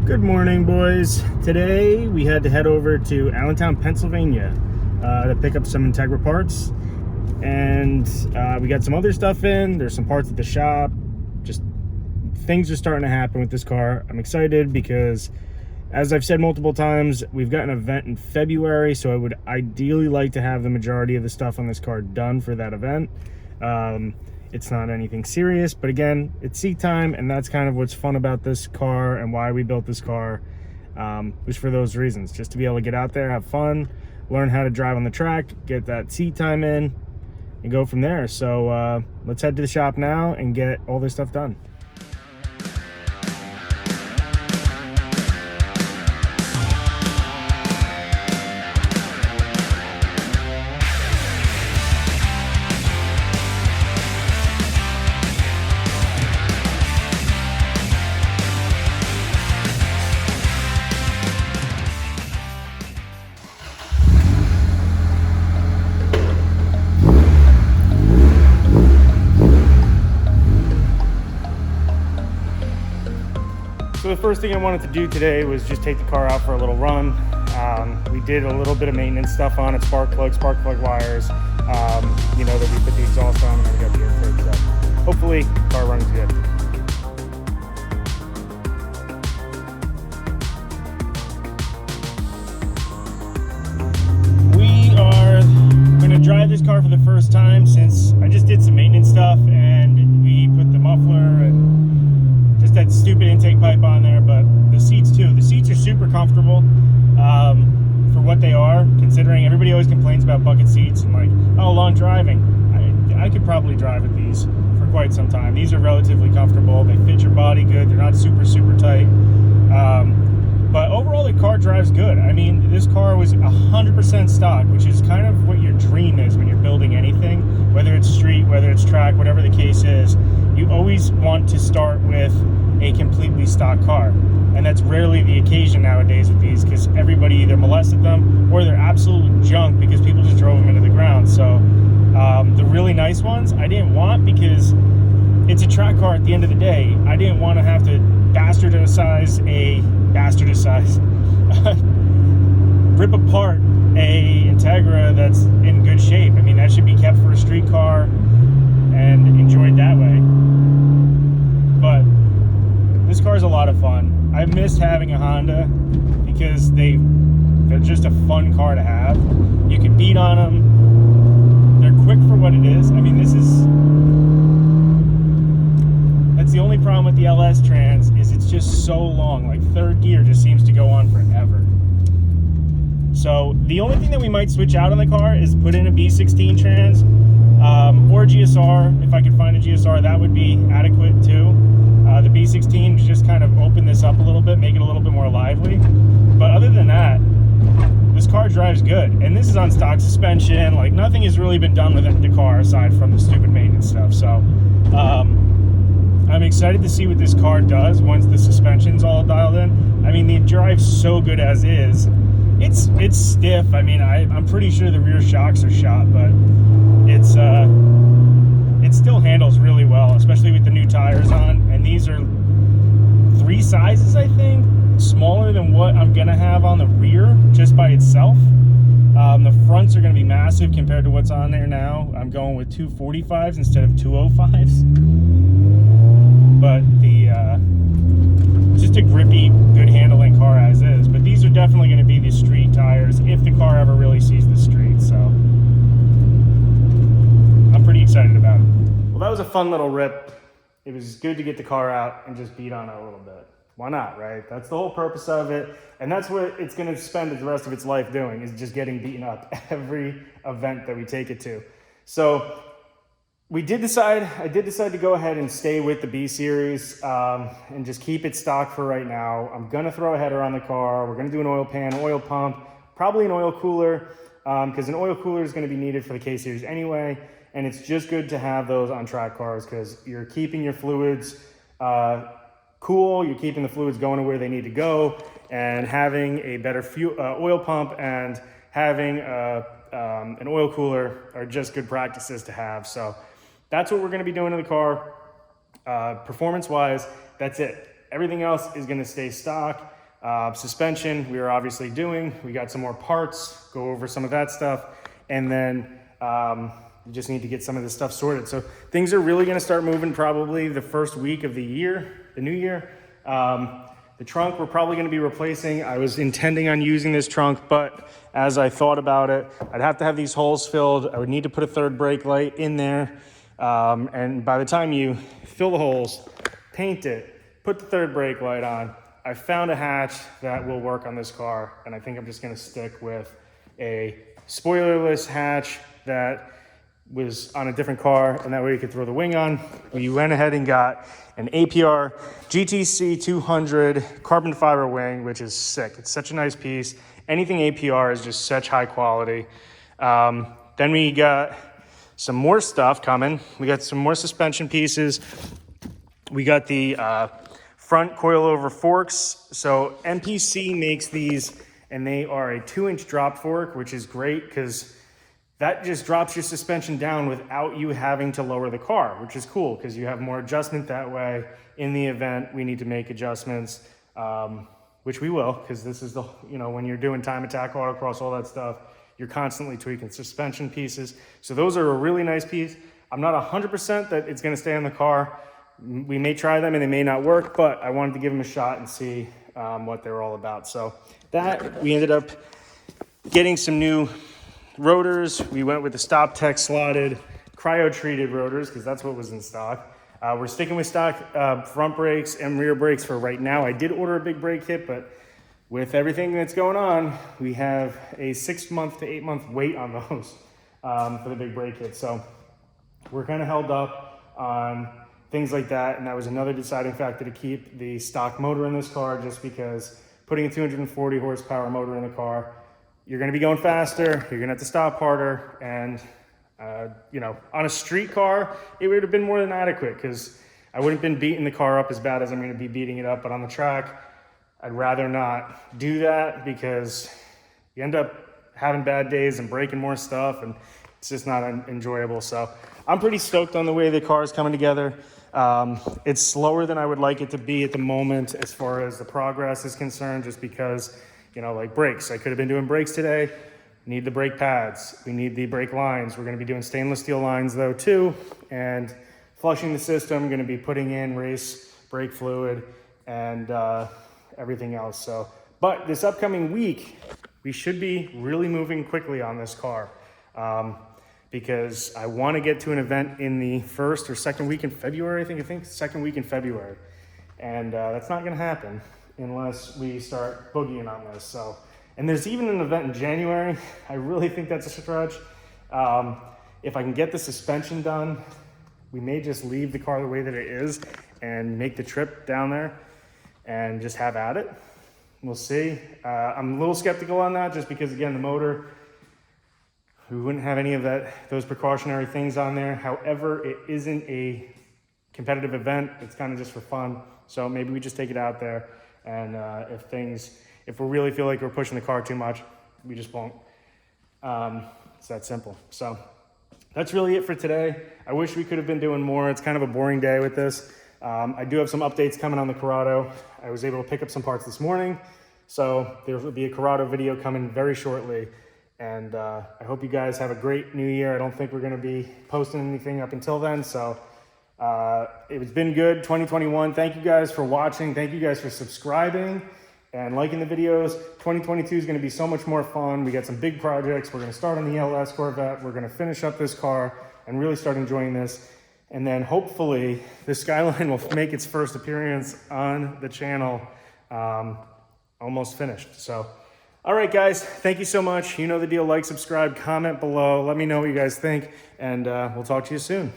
Good morning, boys. Today we had to head over to Allentown, Pennsylvania to pick up some Integra parts, and we got some other stuff in. There's some parts at the shop. Just things are starting to happen with this car. I'm excited because, as I've said multiple times, we've got an event in February, so I would ideally like to have the majority of the stuff on this car done for that event. It's not anything serious, but again, it's seat time, and that's kind of what's fun about this car and why we built this car, was for those reasons. Just to be able to get out there, have fun, learn how to drive on the track, get that seat time in, and go from there. So let's head to the shop now and get all this stuff done. So the first thing I wanted to do today was just take the car out for a little run. We did a little bit of maintenance stuff on it, spark plug wires, you know, that we put the exhaust on, and then we got the intake. So hopefully the car runs good. We are going to drive this car for the first time since I just did some maintenance stuff, and we put the muffler and just that stupid intake pipe on there, but the seats too. The seats are super comfortable for what they are, considering everybody always complains about bucket seats and like, oh, long driving. I could probably drive with these for quite some time. These are relatively comfortable. They fit your body good. They're not super tight. But overall, the car drives good. I mean, this car was 100% stock, which is kind of what your dream is when you're building anything, whether it's street, whether it's track, whatever the case is. You always want to start with a completely stock car. And that's rarely the occasion nowadays with these, because everybody either molested them or they're absolute junk because people just drove them into the ground. So the really nice ones I didn't want, because it's a track car at the end of the day. I didn't want to have to rip apart a Integra that's in good shape. I mean, that should be kept for a street car and enjoyed that way. But this car is a lot of fun. I missed having a Honda because they're just a fun car to have. You can beat on them. They're quick for what it is. I mean, that's the only problem with the LS Trans, is it's just so long. Like, third gear just seems to go on forever. So the only thing that we might switch out on the car is put in a B16 Trans, or a GSR. If I could find a GSR, that would be adequate too. The B16 just kind of open this up a little bit, make it a little bit more lively. But other than that, this car drives good. And this is on stock suspension. Like, nothing has really been done with the car aside from the stupid maintenance stuff. So I'm excited to see what this car does once the suspension's all dialed in. I mean, it drives so good as is. It's stiff. I mean, I'm pretty sure the rear shocks are shot, but it still handles really well, especially with the new tires on. And these are 3 sizes, I think, smaller than what I'm gonna have on the rear just by itself. The fronts are gonna be massive compared to what's on there now. I'm going with 245s instead of 205s. But just a grippy, good handling car as is. But these are definitely going to be the street tires if the car ever really sees the street. So I'm pretty excited about it. Well, that was a fun little rip. It was good to get the car out and just beat on it a little bit. Why not, right? That's the whole purpose of it. And that's what it's going to spend the rest of its life doing, is just getting beaten up every event that we take it to. So I did decide to go ahead and stay with the B series and just keep it stock for right now. I'm gonna throw a header on the car. We're gonna do an oil pan, oil pump, probably an oil cooler, because an oil cooler is gonna be needed for the K series anyway. And it's just good to have those on track cars, because you're keeping your fluids cool, you're keeping the fluids going to where they need to go, and having a better oil pump and having an oil cooler are just good practices to have. So that's what we're going to be doing in the car. Performance wise, that's it. Everything else is gonna stay stock. Suspension, we are obviously doing. We got some more parts, go over some of that stuff. And then we just need to get some of this stuff sorted. So things are really gonna start moving probably the first week of the year, the new year. The trunk we're probably gonna be replacing. I was intending on using this trunk, but as I thought about it, I'd have to have these holes filled. I would need to put a third brake light in there. And by the time you fill the holes, paint it, put the third brake light on, I found a hatch that will work on this car. And I think I'm just gonna stick with a spoilerless hatch that was on a different car, and that way you could throw the wing on. We went ahead and got an APR GTC-200 carbon fiber wing, which is sick. It's such a nice piece. Anything APR is just such high quality. Then we got some more stuff coming. We got some more suspension pieces. We got the front coilover forks. So MPC makes these, and they are a 2-inch drop fork, which is great because that just drops your suspension down without you having to lower the car, which is cool because you have more adjustment that way. In the event we need to make adjustments, which we will, because this is the, when you're doing time attack, autocross, all that stuff, you're constantly tweaking suspension pieces. So those are a really nice piece. I'm not 100% that it's gonna stay in the car. We may try them and they may not work, but I wanted to give them a shot and see what they were all about. So that, we ended up getting some new rotors. We went with the Stop Tech slotted cryo-treated rotors because that's what was in stock. We're sticking with stock front brakes and rear brakes for right now. I did order a big brake kit, but with everything that's going on, we have a 6 month to 8 month wait on those for the big brake kit. So we're kind of held up on things like that. And that was another deciding factor to keep the stock motor in this car, just because putting a 240 horsepower motor in the car, you're gonna be going faster, you're gonna have to stop harder, and on a street car, it would have been more than adequate because I wouldn't have been beating the car up as bad as I'm gonna be beating it up. But on the track, I'd rather not do that because you end up having bad days and breaking more stuff, and it's just not enjoyable. So I'm pretty stoked on the way the car is coming together. It's slower than I would like it to be at the moment as far as the progress is concerned, just because like brakes. I could have been doing brakes today. We need the brake pads. We need the brake lines. We're going to be doing stainless steel lines though too. And flushing the system, going to be putting in race brake fluid and everything else. So, but this upcoming week, we should be really moving quickly on this car because I want to get to an event in the first or second week in February. I think second week in February. And that's not going to happen unless we start boogieing on this. So, and there's even an event in January. I really think that's a stretch. If I can get the suspension done, we may just leave the car the way that it is and make the trip down there and just have at it. We'll see. I'm a little skeptical on that just because, again, the motor, we wouldn't have any of those precautionary things on there. However, it isn't a competitive event. It's kind of just for fun. So maybe we just take it out there. And if we really feel like we're pushing the car too much, we just won't. It's that simple. So that's really it for today. I wish we could have been doing more. It's kind of a boring day with this. I do have some updates coming on the Corrado. I was able to pick up some parts this morning. So there will be a Corrado video coming very shortly. And I hope you guys have a great new year. I don't think we're going to be posting anything up until then. So it's been good, 2021. Thank you guys for watching. Thank you guys for subscribing and liking the videos. 2022 is going to be so much more fun. We got some big projects. We're going to start on the LS Corvette. We're going to finish up this car and really start enjoying this. And then hopefully the Skyline will make its first appearance on the channel almost finished. So, all right, guys, thank you so much. You know the deal. Like, subscribe, comment below. Let me know what you guys think, and we'll talk to you soon.